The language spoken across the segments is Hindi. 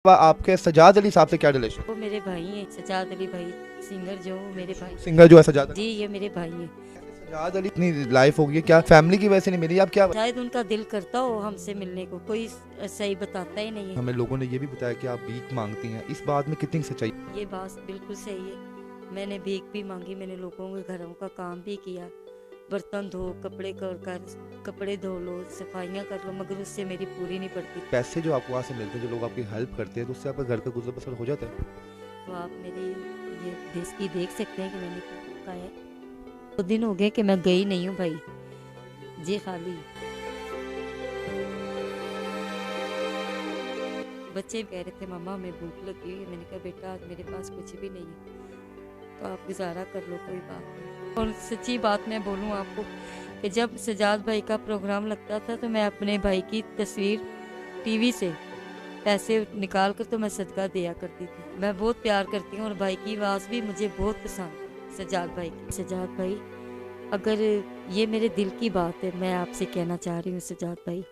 आपके सजाद अली साहब से क्या रिलेशन? वो मेरे भाई हैं, सजाद अली भाई सिंगर जो, वो मेरे भाई। सिंगर जो है सजाद जी, अली। ये मेरे भाई हैं। सजाद अली इतनी लाइफ हो गई है, क्या फैमिली की वजह से नहीं मिली? आप क्या शायद उनका दिल करता हो हमसे मिलने को, कोई सही बताता ही नहीं है। हमें लोगों ने ये भी बताया कि आप भीख मांगती हैं, इस बात में कितनी सच्चाई? ये बात बिल्कुल सही है। मैंने भीख भी मांगी, मैंने लोगों के घरों का काम भी किया। बर्तन धो, कपड़े धो लो, सफाइयाँ कर लो, मगर उससे मेरी पूरी नहीं पड़ती। पैसे जो आपको वहाँ से मिलते हैं, जो लोग आपकी हेल्प करते हैं, तो उससे आपका घर का गुजर बसर हो जाता है? तो आप मेरी ये देश की देख सकते हैं कि मैंने क्या कहा है। 2 दिन हो गए कि मैं गई नहीं हूँ भाई। जी खाली। बच्चे कह रहे थे मामा हमें भूख लगी हुई है। मैंने कहा बेटा आज मेरे पास कुछ भी नहीं है, तो आप गुजारा कर लो, कोई बात नहीं। और सच्ची बात मैं बोलूँ आपको कि जब सजाद भाई का प्रोग्राम लगता था तो मैं अपने भाई की तस्वीर टीवी से पैसे निकाल कर तो मैं सदका दिया करती थी। मैं बहुत प्यार करती हूँ और भाई की आवाज़ भी मुझे बहुत पसंद है, सजाद भाई की। सजाद भाई, अगर ये मेरे दिल की बात है, मैं आपसे कहना चाह रही हूँ सजाद भाई,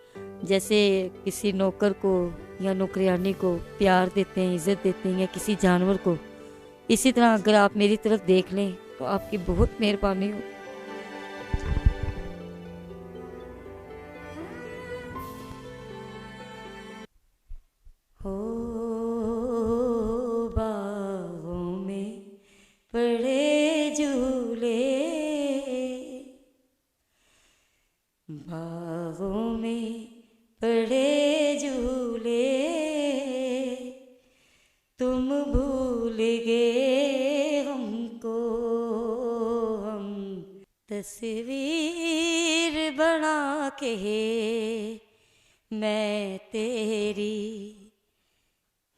जैसे किसी नौकर को या नौकरियानी को प्यार देते हैं, इज्जत देते हैं, या किसी जानवर को, इसी तरह अगर आप मेरी तरफ देख लें तो आपकी बहुत मेहरबानी हो। हो बाहों में पड़े झूले, बाहों में पड़े झूले, तुम भूल गए हमको, हम तस्वीर बना के मैं तेरी,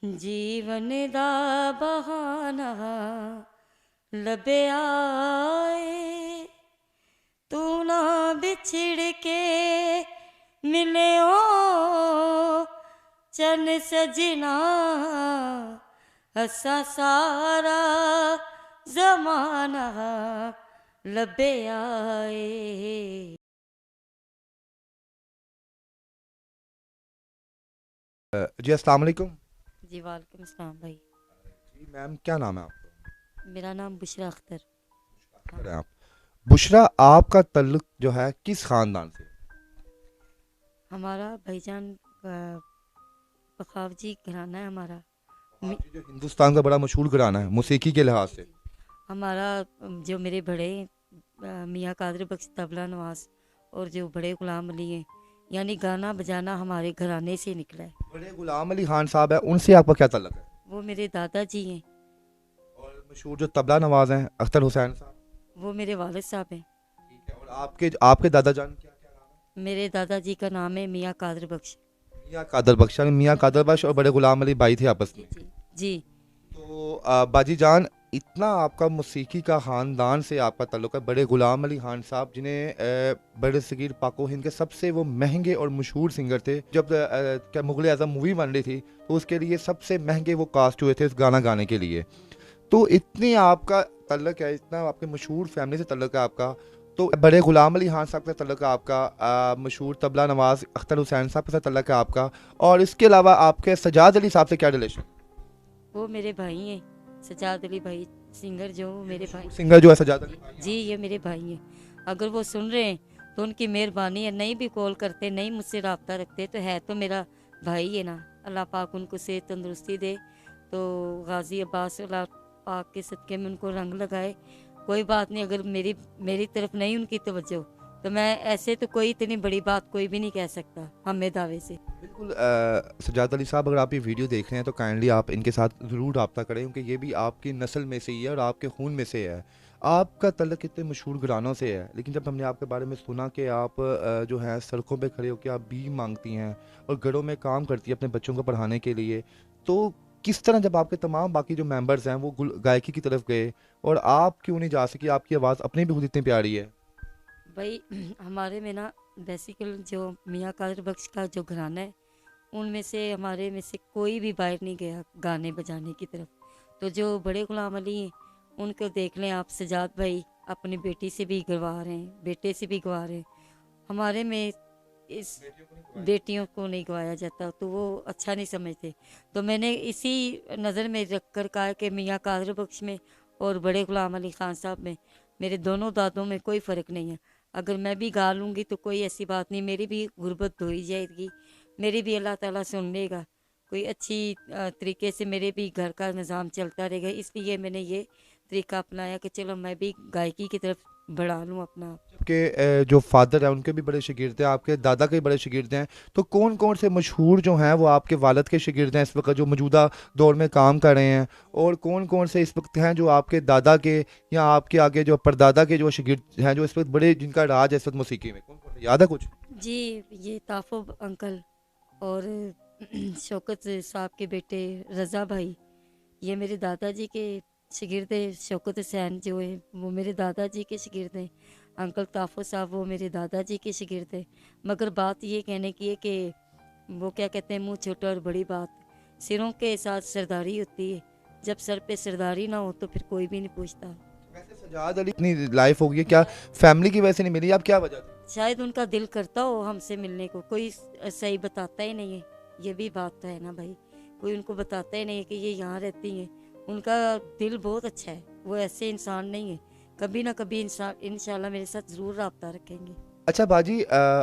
जीवन दा बहाना लबे आए, तू ना बिछड़ के मिले ओ चन सजना, असा सारा जमाना लबे आए। जी अस्सलाम वालेकुम। जी वालेकुम अस्सलाम भाई। जी मैम, क्या नाम है आपका? मेरा नाम बुशरा अख्तर। हाँ। अख्तर है आप? बुशरा, आपका ताल्लुक जो है किस खानदान से? हमारा भाईजान बखावजी घराना है हमारा। आप मी- जो हिंदुस्तान का बड़ा मशहूर घराना है मौसीकी के लिहाज से। जी। हमारा जो मेरे बड़े मियाँ कादर बख्श तबला नवाज और जो बड़े गुलाम अली हैं, यानी गाना बजाना हमारे घराने से निकला है। बड़े गुलाम अली खान साहब है, उनसे आपका क्या ताल्लुक है? वो मेरे दादाजी हैं। और मशहूर जो तबला नवाज हैं अख्तर हुसैन साहब। वो मेरे वालिद साहब हैं। ठीक है, और आपके आपके दादा जान क्या क्या नाम मेरे दादाजी का नाम है मियाँ कादर बख्श। है? मियाँ कादर बख्श, यानी मियाँ कादर बख्श और बड़े गुलाम अली भाई थे आपस जी में। जी जी। तो बाजी जान, इतना आपका मौसीकी का ख़ानदान से आपका ताल्लुक है। बड़े ग़ुलाम अली खान साहब, जिन्हें बड़े सगीर पाको हिंद के सबसे वो महंगे और मशहूर सिंगर थे। जब क्या मुग़ल आज़म मूवी बन रही थी, तो उसके लिए सबसे महंगे वो कास्ट हुए थे इस गाना गाने के लिए। तो इतनी आपका ताल्लुक है, इतना आपके मशहूर फैमिली से ताल्लुक है आपका। तो बड़े ग़ुलाम अली खान साहब का ताल्लुक है आपका, मशहूर तबला नवाज अख्तर हुसैन साहब के साथ ताल्लुक है आपका, और इसके अलावा आपके सजाद अली साहब से क्या रिलेशन? वो मेरे भाई हैं, सजाद अली भाई सिंगर जो, वो मेरे भाई। सिंगर जो है सजाद अली भाई जी, हैं। ये मेरे भाई हैं। अगर वो सुन रहे हैं तो उनकी मेहरबानी है। नहीं भी कॉल करते, नहीं मुझसे रब्ता रखते, तो है तो मेरा भाई है ना। अल्लाह पाक उनको सेहत तंदुरुस्ती दे। तो गाजी अब्बास अल्लाह पाक के सदक़े में उनको रंग लगाए। कोई बात नहीं, अगर मेरी मेरी तरफ नहीं उनकी तवज्जो, तो मैं ऐसे तो कोई इतनी बड़ी बात कोई भी नहीं कह सकता हमें दावे से। बिल्कुल। सजाद अली साहब, अगर आप ये वीडियो देख रहे हैं तो काइंडली आप इनके साथ ज़रूर रब्ता करें, क्योंकि ये भी आपकी नस्ल में से ही है और आपके खून में से है। आपका तल्लक इतने मशहूर घरानों से है, लेकिन जब हमने आपके बारे में सुना कि आप जो है सड़कों पे खड़े होकर आप भीख मांगती हैं और घरों में काम करती हैं अपने बच्चों को पढ़ाने के लिए, तो किस तरह जब आपके तमाम बाकी जो मेंबर्स हैं वो गायकी की तरफ गए, और आप क्यों नहीं जा सकी? आपकी आवाज़ अपनी भी खुद इतनी प्यारी है। भाई हमारे में ना बेसिकल जो मियाँ कादर बख्श का जो घराना है, उनमें से हमारे में से कोई भी बाहर नहीं गया गाने बजाने की तरफ। तो जो बड़े गुलाम अली हैं, उनको देख लें आप, सजाद भाई अपनी बेटी से भी गवा रहे हैं, बेटे से भी गवा रहे हैं। हमारे में इस बेटियों को नहीं गवाया जाता, तो वो अच्छा नहीं समझते। तो मैंने इसी नज़र में रख कर कहा कि मियाँ कादर बख्श में और बड़े गुलाम अली खान साहब में, मेरे दोनों दादों में कोई फ़र्क नहीं है। अगर मैं भी गा लूँगी तो कोई ऐसी बात नहीं, मेरी भी गुर्बत धोई जाएगी, मेरी भी अल्लाह ताला सुन लेगा, कोई अच्छी तरीके से मेरे भी घर का निज़ाम चलता रहेगा। इसलिए मैंने ये तरीका अपनाया कि चलो मैं भी गायकी की तरफ बढ़ा लूँ अपना आप। आपके जो फादर हैं उनके भी बड़े शागिर्द हैं, आपके दादा के भी बड़े शागिर्द हैं, तो कौन कौन से मशहूर जो हैं वो आपके वालिद के शागिर्द हैं इस वक्त जो मौजूदा दौर में काम कर रहे हैं, और कौन कौन से इस वक्त हैं जो आपके दादा के या आपके आगे जो परदादा के जो शागिर्द हैं जो इस वक्त बड़े जिनका राज है इस वक्त मौसीकी में, कौन कौन से याद है कुछ? जी, ये ताफ़ुब अंकल और शौकत साहब के बेटे रज़ा भाई, ये मेरे दादाजी के शागिर्द हैं। शौकत हुसैन जो है वो मेरे दादाजी के शागिर्द हैं। अंकल ताफ़ो साहब वो मेरे दादाजी के शागिर्द हैं। मगर बात ये कहने की है कि वो क्या कहते हैं, मुँह छोटा और बड़ी बात, सिरों के साथ सरदारी होती है। जब सर पे सरदारी ना हो तो फिर कोई भी नहीं पूछता। वैसे सजाद अली इतनी लाइफ हो गई है, क्या फैमिली की वजह से नहीं मिली, अब क्या वजह थी? शायद उनका दिल करता हो हमसे मिलने को, कोई सही बताता ही नहीं है। ये भी बात तो है ना भाई, कोई उनको बताता ही नहीं है कि ये यहाँ रहती हैं। उनका दिल बहुत अच्छा है, वो ऐसे इंसान नहीं है। कभी ना कभी इंसान इंशाल्लाह मेरे साथ ज़रूर रब्ता रखेंगे। अच्छा बाजी,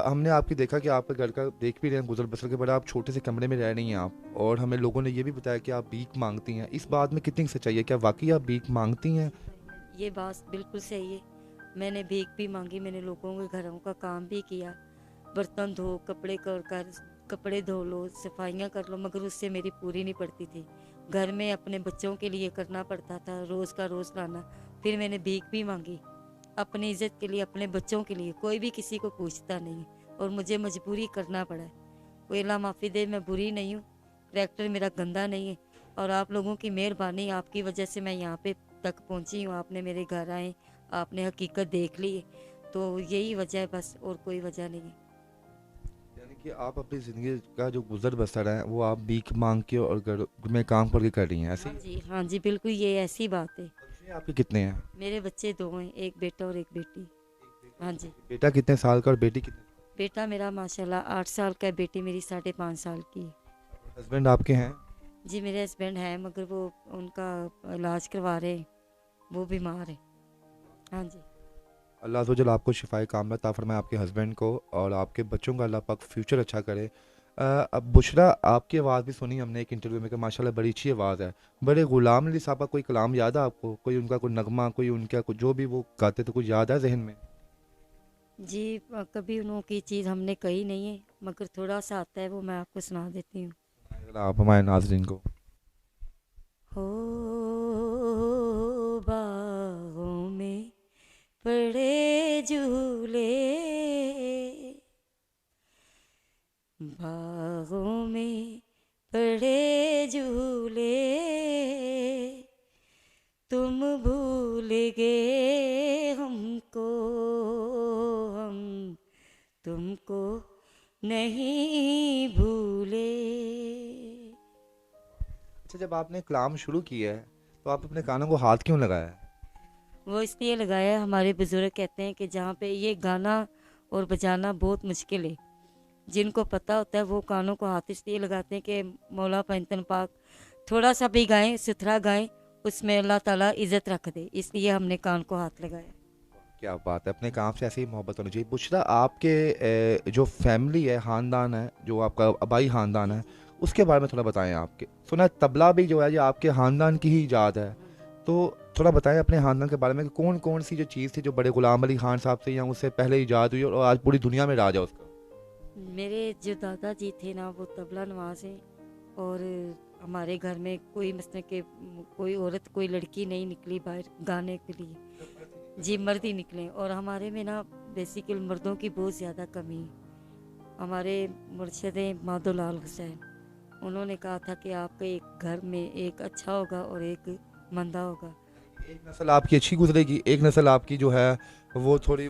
हमने आपकी देखा कि आपके घर का देख भी रहे हैं गुजर बसर के, बड़ा आप छोटे से कमरे में रह रही हैं आप, और हमें लोगों ने ये भी बताया कि आप भीख मांगती हैं। इस बात में कितनी सच्चाई है, क्या वाकई आप भीख मांगती हैं? ये बात बिल्कुल सही है। मैंने भीख भी मांगी, मैंने लोगों के घरों का काम भी किया, बर्तन धो, कपड़े धो लो, सफाइयाँ कर लो, मगर उससे मेरी पूरी नहीं पड़ती थी। घर में अपने बच्चों के लिए करना पड़ता था, रोज़ का रोज़ लाना। फिर मैंने भीख भी मांगी अपनी इज्जत के लिए, अपने बच्चों के लिए। कोई भी किसी को पूछता नहीं है और मुझे मजबूरी करना पड़ा है। कोई अल्लाह माफ़ी दे, मैं बुरी नहीं हूँ, करैक्टर मेरा गंदा नहीं है, और आप लोगों की मेहरबानी, आपकी वजह से मैं यहाँ पे तक पहुँची हूँ। आपने मेरे घर आए, आपने हकीकत देख ली है, तो यही वजह है बस, और कोई वजह नहीं है। यानी कि आप अपनी ज़िंदगी का जो गुजर बसर है वो आप भीख मांग के और घर में काम करके कर रही हैं, ऐसे हाँ ही? जी, हाँ जी, बिल्कुल ये ऐसी बात है। बच्चे आपके कितने हैं? मेरे बच्चे दो हैं, एक बेटा और एक बेटी। हाँ जी, बेटा कितने साल का और बेटी कितने? बेटा मेरा माशाल्लाह 8 साल का है, बेटी मेरी 5.5 साल की है। हस्बैंड आपके हैं? जी मेरे हस्बैंड हैं, मगर वो उनका इलाज करवा रहे हैं, वो बीमार है। हाँ जी। अल्लाह अज़्ज़वजल आपको शिफाए कामला अता फरमाए, आपके हस्बैंड को और आपके बच्चों का अल्लाह पाक फ्यूचर अच्छा करे। अब बुशरा, आपकी आवाज़ भी सुनी हमने एक इंटरव्यू में कि माशाल्लाह बड़ी अच्छी आवाज़ है। बड़े गुलाम अली साहब का कोई कलाम याद है आपको, कोई उनका कोई नगमा, कोई उनका कोई जो भी वो गाते थे, कुछ याद है जहन में? जी कभी उन्हों की चीज़ हमने कही नहीं है, मगर थोड़ा सा आता है, वो मैं आपको सुना देती हूँ। आप हमारे नाज़रीन को। हो बाहों में पड़े झूले, बाहों में पड़े झूले, तुम भूल गए हमको, हम तुमको नहीं भूले। अच्छा, जब आपने कलाम शुरू किया है तो आप अपने कानों को हाथ क्यों लगाया है? वो इसलिए लगाया, हमारे बुजुर्ग कहते हैं कि जहाँ पे ये गाना और बजाना बहुत मुश्किल है, जिनको पता होता है वो कानों को हाथ इसलिए लगाते हैं कि मौला पैंतन पाक थोड़ा सा भी गाएं, सुथरा गाएं, उसमें अल्लाह ताला इज़्ज़त रख दे, इसलिए हमने कान को हाथ लगाया। क्या बात है, अपने काम से ऐसे ही मोहब्बत होनी चाहिए। बुशरा, आपके जो फैमिली है, ख़ानदान है, जो आपका आबाई ख़ानदान है, उसके बारे में थोड़ा बताएं। आपके सुना है तबला भी जो है ये आपके ख़ानदान की ही ईजाद है, तो थोड़ा बताएं अपने ख़ानदान के बारे में कि कौन कौन सी जो चीज़ थी जो बड़े ग़ुलाम अली ख़ान साहब से या उससे पहले ईजाद हुई और आज पूरी दुनिया में राज है उसका? मेरे जो दादाजी थे ना वो तबला नवाज हैं, और हमारे घर में कोई मसले के कोई औरत कोई लड़की नहीं निकली बाहर गाने के लिए, जी मर्द ही निकले। और हमारे में ना बेसिकल मर्दों की बहुत ज़्यादा कमी है। हमारे मुर्शद माधोलाल हुसैन, उन्होंने कहा था कि आपके एक घर में एक अच्छा होगा और एक मंदा होगा। एक नस्ल आपकी अच्छी गुजरेगी, एक नस्ल आपकी जो है वो थोड़ी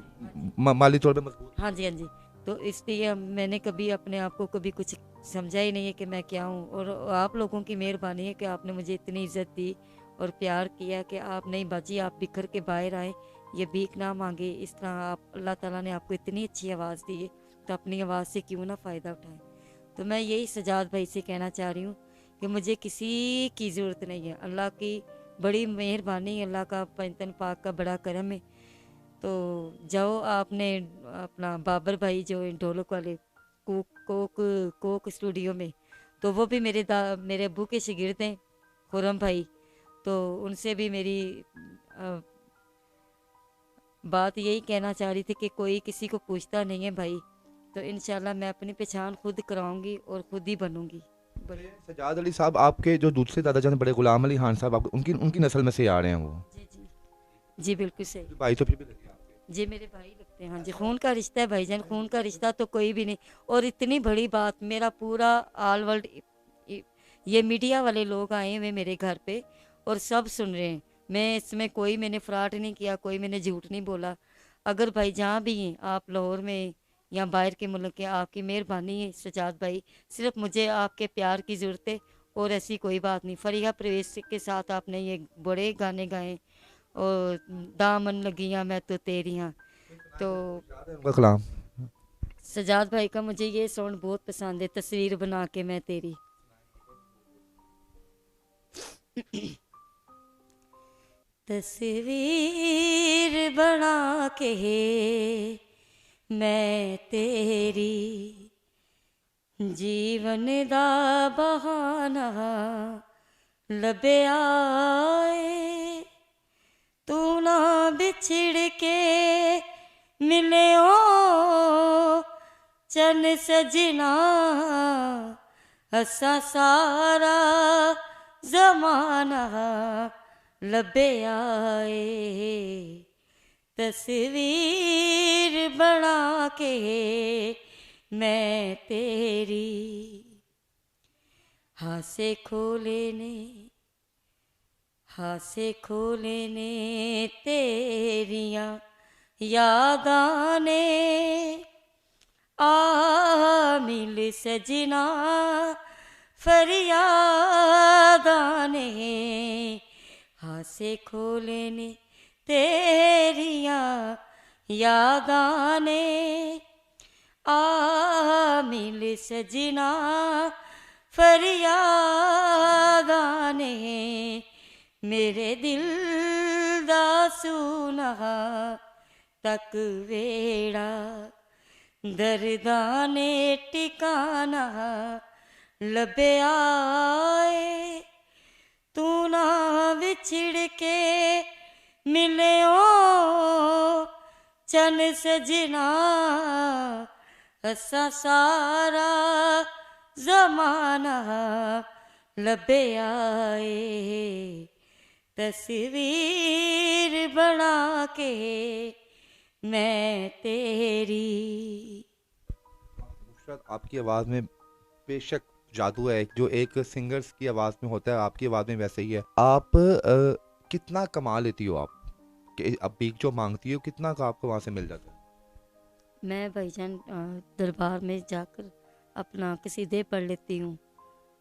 माली तौर पे मजबूत। हाँ जी, हाँ जी। तो इसलिए मैंने कभी अपने आप को कभी कुछ समझा ही नहीं है कि मैं क्या हूँ, और आप लोगों की मेहरबानी है कि आपने मुझे इतनी इज्जत दी और प्यार किया कि आप नहीं बाजी, आप बिखर के बाहर आए, ये भीख ना मांगे। इस तरह आप अल्लाह ताला ने आपको इतनी अच्छी आवाज़ दी है, तो अपनी आवाज़ से क्यों ना फ़ायदा उठाएं। तो मैं यही सजाद भाई से कहना चाह रही हूँ कि मुझे किसी की ज़रूरत नहीं है, अल्लाह की बड़ी मेहरबानी, अल्लाह का पंजतन पाक का बड़ा करम है। तो जाओ आपने अपना बाबर भाई जो ढोलक वाले कोक कोक स्टूडियो में, तो वो भी मेरे अब्बू के शागिर्द हैं, खुरम भाई। तो उनसे भी मेरी अ, बात यही कहना चाह रही थी कि कोई किसी को पूछता नहीं है भाई। तो इंशाल्लाह मैं अपनी पहचान खुद कराऊंगी और खुद ही बनूंगी। सजाद अली साहब आपके जो दूसरे दादा जान बड़े गुलाम अली खान साहब, आप उनकी उनकी नस्ल में से आ रहे हैं वो? जी जी जी बिल्कुल सही। भाई तो फिर भी लगे आपके। जी मेरे भाई लगते हैं, हाँ जी, खून का रिश्ता है भाईजान, खून का रिश्ता तो कोई भी नहीं। और इतनी बड़ी बात, मेरा पूरा ऑल वर्ल्ड, ये मीडिया वाले लोग आए हुए मेरे घर पे और सब सुन रहे हैं। मैं इसमें कोई मैंने फ्रॉड नहीं किया, कोई मैंने झूठ नहीं बोला। अगर भाई जहाँ भी हैं आप, लाहौर में या बाहर के मुल्क के, आपकी मेहरबानी है सजाद भाई, सिर्फ मुझे आपके प्यार की ज़रूरत है और ऐसी कोई बात नहीं। फरीहा परवेज के साथ आपने ये बड़े गाने गाए और दामन लगियां मैं तो तेरियां। तो याद है उनका कलाम? सजाद भाई का मुझे ये सॉन्ग बहुत पसंद है, तस्वीर बना के मैं तेरी। तस्वीर बना के मैं तेरी, जीवन दा बहाना लबे आए, तू ना बिछड़ के मिले ओ चन सजना, असा सारा जमाना लबे आए, तस्वीर बना के मैं तेरी, हासे खोले ने हासे खोले ने तेरियां यादां ने, आ मिल सजना फरियादां ने, हासे खोले ने तेरियां यादां ने, आ मिल सजना फरियादां ने, मेरे दिल दा सुना तक वेड़ा, दर्दां ने टिकाना लबे आए, तू ना बिछड़ के मिले ओ चन सजना, असा सारा जमाना लबे आए, तस्वीर बना के मैं तेरी। नुसरत, आपकी आवाज़ में बेशक जादू है, जो एक सिंगर्स की आवाज़ में होता है आपकी आवाज़ में वैसे ही है। आप कितना कमा लेती हो आप, कि अब भीख जो मांगती हो कितना का आपको वहाँ से मिल जाता है? मैं भाईजान दरबार में जाकर अपना कसीदे पढ़ लेती हूँ,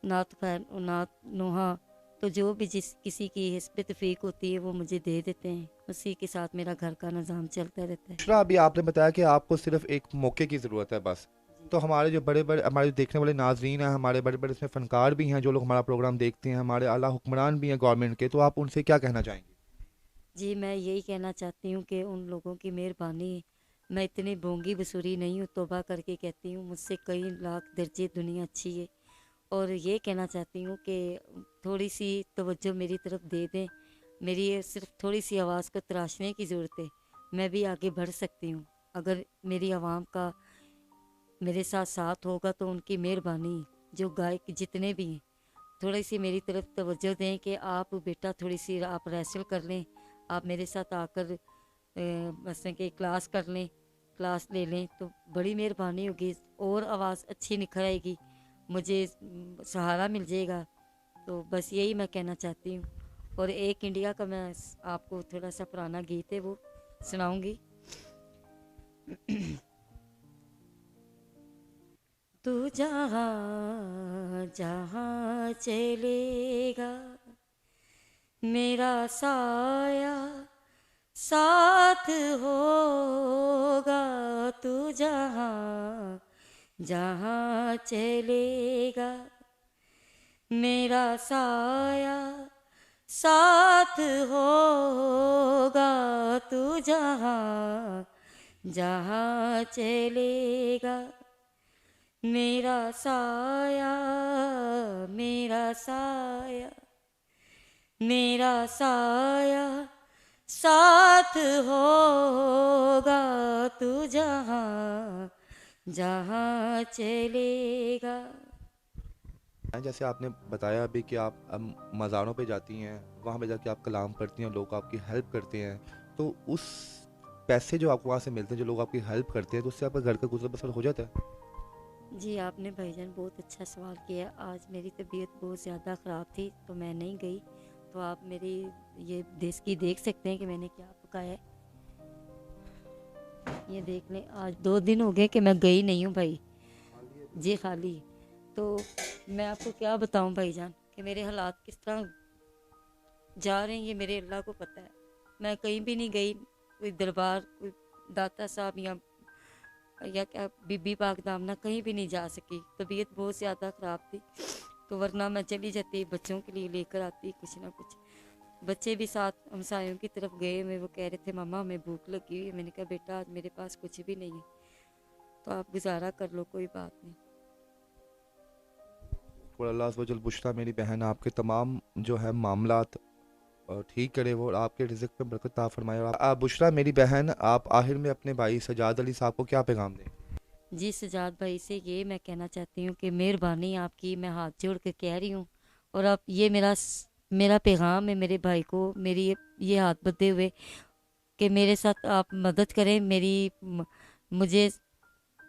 नात नोहा, तो जो भी जिस किसी की हिस्ब तफीक होती है वो मुझे दे देते हैं, उसी के साथ मेरा घर का निज़ाम चलता रहता है। दूसरा, अभी आपने बताया कि आपको सिर्फ एक मौके की ज़रूरत है बस, तो हमारे जो बड़े बड़े हमारे जो देखने वाले नाजरीन हैं, हमारे बड़े बड़े इसमें फ़नकार भी हैं जो लोग हमारा प्रोग्राम देखते हैं, हमारे आला हुक्मरान भी हैं गवर्नमेंट के, तो आप उनसे क्या कहना चाहेंगे? जी मैं यही कहना चाहती हूँ कि उन लोगों की मेहरबानी है, मैं इतनी बोंगी बसूरी नहीं हूँ, तौबा करके कहती हूँ, मुझसे कई लाख दर्जे दुनिया अच्छी है। और ये कहना चाहती हूँ कि थोड़ी सी तवज्जो मेरी तरफ दे दें, मेरी ये सिर्फ थोड़ी सी आवाज़ को तराशने की ज़रूरत है, मैं भी आगे बढ़ सकती हूँ। अगर मेरी आवाम का मेरे साथ साथ होगा तो उनकी मेहरबानी, जो गायक जितने भी हैं, थोड़ी सी मेरी तरफ तवज्जो दें कि आप बेटा थोड़ी सी आप रेसल कर लें, आप मेरे साथ आकर मसलन कि क्लास कर लें, क्लास ले लें, तो बड़ी मेहरबानी होगी और आवाज़ अच्छी निखर आएगी, मुझे सहारा मिल जाएगा। तो बस यही मैं कहना चाहती हूँ। और एक इंडिया का मैं आपको थोड़ा सा पुराना गीत है वो सुनाऊंगी। तू जहाँ जहाँ चलेगा मेरा साया साथ होगा तू जहाँ जहाँ चलेगा, मेरा साया साथ होगा तू जहाँ जहाँ चलेगा, मेरा साया मेरा साया मेरा साया साथ होगा तू जहाँ जहाँ चलेगा। जैसे आपने बताया अभी कि आप मज़ारों पे जाती हैं, वहाँ पे जाके आप कलाम पढ़ती हैं, लोग आपकी हेल्प करते हैं, तो उस पैसे जो आपको वहाँ से मिलते हैं, जो लोग आपकी हेल्प करते हैं, तो उससे आपका घर का गुजर बसर हो जाता है? जी, आपने भाईजान बहुत अच्छा सवाल किया। आज मेरी तबीयत बहुत ज़्यादा ख़राब थी तो मैं नहीं गई। तो आप मेरी ये देश की देख सकते हैं कि मैंने क्या पकाया है। ये देख लें, आज 2 दिन हो गए कि मैं गई नहीं हूँ भाई। जी खाली है। तो मैं आपको क्या बताऊँ भाईजान कि मेरे हालात किस तरह जा रहे हैं, ये मेरे अल्लाह को पता है। मैं कहीं भी नहीं गई, कोई दरबार, कोई दाता साहब या क्या बीबी पाक दामना कहीं भी नहीं जा सकी। तबीयत बहुत ज़्यादा ख़राब थी, तो वरना मैं चली जाती, बच्चों के लिए लेकर आती कुछ ना कुछ। बच्चे भी साथ हमसायों की तरफ गए में, वो कह रहे थे मम्मा हमें भूख लगी हुई है। मैंने कहा बेटा आज मेरे पास कुछ भी नहीं है, तो आप गुजारा कर लो, कोई बात नहीं। और अल्लाह अज़्ज़ वजल बुशरा मेरी बहन आपके तमाम जो है मामलात ठीक करे वो, और आपके रिज़्क़ में बरकत अता फरमाए। और बुशरा मेरी बहन, आप आखिर में अपने भाई सजाद अली साहब को क्या पैगाम दें? जी सजाद भाई से ये मैं कहना चाहती हूँ कि मेहरबानी आपकी, मैं हाथ जोड़ के कह रही हूँ। और आप ये मेरा पैगाम है मेरे भाई को, मेरी ये हाथ बंधे हुए कि मेरे साथ आप मदद करें। मुझे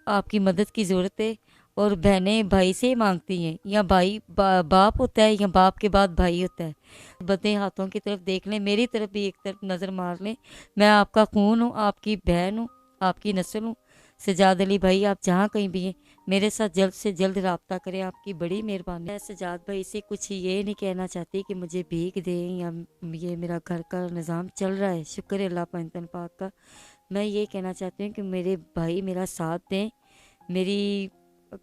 आपकी मदद की ज़रूरत है। और बहनें भाई से ही मांगती हैं, या बाप होता है, या बाप के बाद भाई होता है। बंधे हाथों की तरफ देख लें, मेरी तरफ भी एक तरफ नज़र मार लें। मैं आपका खून हूँ, आपकी बहन हूँ, आपकी नस्ल हूँ। सजाद अली भाई आप जहाँ कहीं भी हैं, मेरे साथ जल्द से जल्द रब्ता करें, आपकी बड़ी मेहरबानी। मैं सजाद भाई से कुछ ये नहीं कहना चाहती कि मुझे भीख दें, या ये मेरा घर का निज़ाम चल रहा है, शुक्र है अल्लाह पाक का। मैं ये कहना चाहती हूँ कि मेरे भाई मेरा साथ दें, मेरी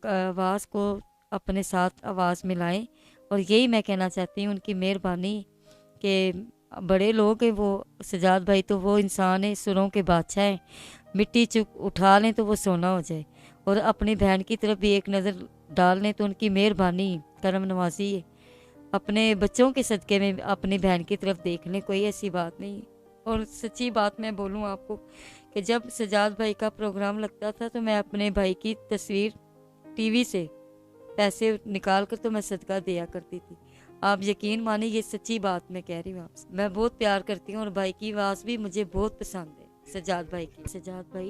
आवाज़ को अपने साथ आवाज़ मिलाएं। और यही मैं कहना चाहती हूँ, उनकी मेहरबानी कि बड़े लोग हैं वो। सजाद भाई तो वो इंसान है, सुरों के बादशाह हैं। मिट्टी चुक उठा लें तो वो सोना हो जाए। और अपनी बहन की तरफ भी एक नज़र डाल लें तो उनकी मेहरबानी करम नवाजी है। अपने बच्चों के सदक़े में अपनी बहन की तरफ देख लें, कोई ऐसी बात नहीं है। और सच्ची बात मैं बोलूँ आपको कि जब सजाद भाई का प्रोग्राम लगता था तो मैं अपने भाई की तस्वीर टीवी से पैसे निकाल कर तो मैं सदका दिया करती थी। आप यकीन मानिए, ये सच्ची बात मैं कह रही हूँ आपसे। मैं बहुत प्यार करती हूँ और भाई की आवाज़ भी मुझे बहुत पसंद है, सजाद भाई की। सजाद भाई,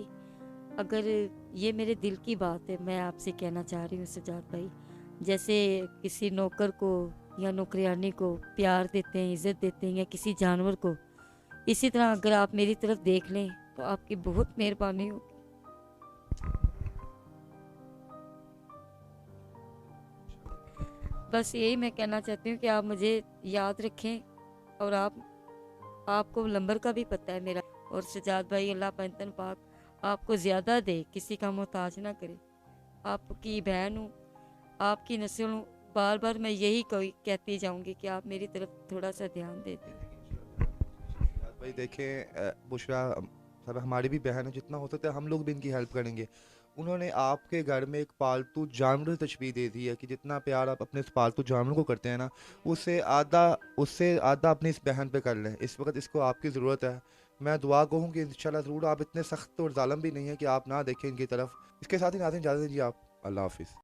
अगर ये मेरे दिल की बात है, मैं आपसे कहना चाह रही हूँ सजाद भाई, जैसे किसी नौकर को या नौकरियानी को प्यार देते हैं, इज़्ज़त देते हैं, या किसी जानवर को, इसी तरह अगर आप मेरी तरफ देख लें तो आपकी बहुत मेहरबानी होगी। बस यही मैं कहना चाहती हूँ कि आप मुझे याद रखें। और आपको नंबर का भी पता है मेरा। और सजाद भाई अल्लाह पाक आपको ज़्यादा दे, किसी का मोहताज ना करे। आपकी बहन हूँ, आपकी नस्ल हूँ। बार बार मैं यही कहती जाऊँगी कि आप मेरी तरफ थोड़ा सा ध्यान दे दें। भाई देखें, बुशरा सब हमारी भी बहन है, जितना हो सकता है हम लोग भी इनकी हेल्प करेंगे। उन्होंने आपके घर में एक पालतू जानवर तशबीह दे दी है कि जितना प्यार आप अपने इस पालतू जानवर को करते हैं ना, उससे आधा अपनी इस बहन पे कर लें। इस वक्त इसको आपकी ज़रूरत है। मैं दुआ कहूँ कि इंशाल्लाह ज़रूर, आप इतने सख्त और ज़ालिम भी नहीं है कि आप ना देखें इनकी तरफ। इसके साथ ही नाज़रीन इजाज़त दीजिए आप। अल्लाह हाफिज़।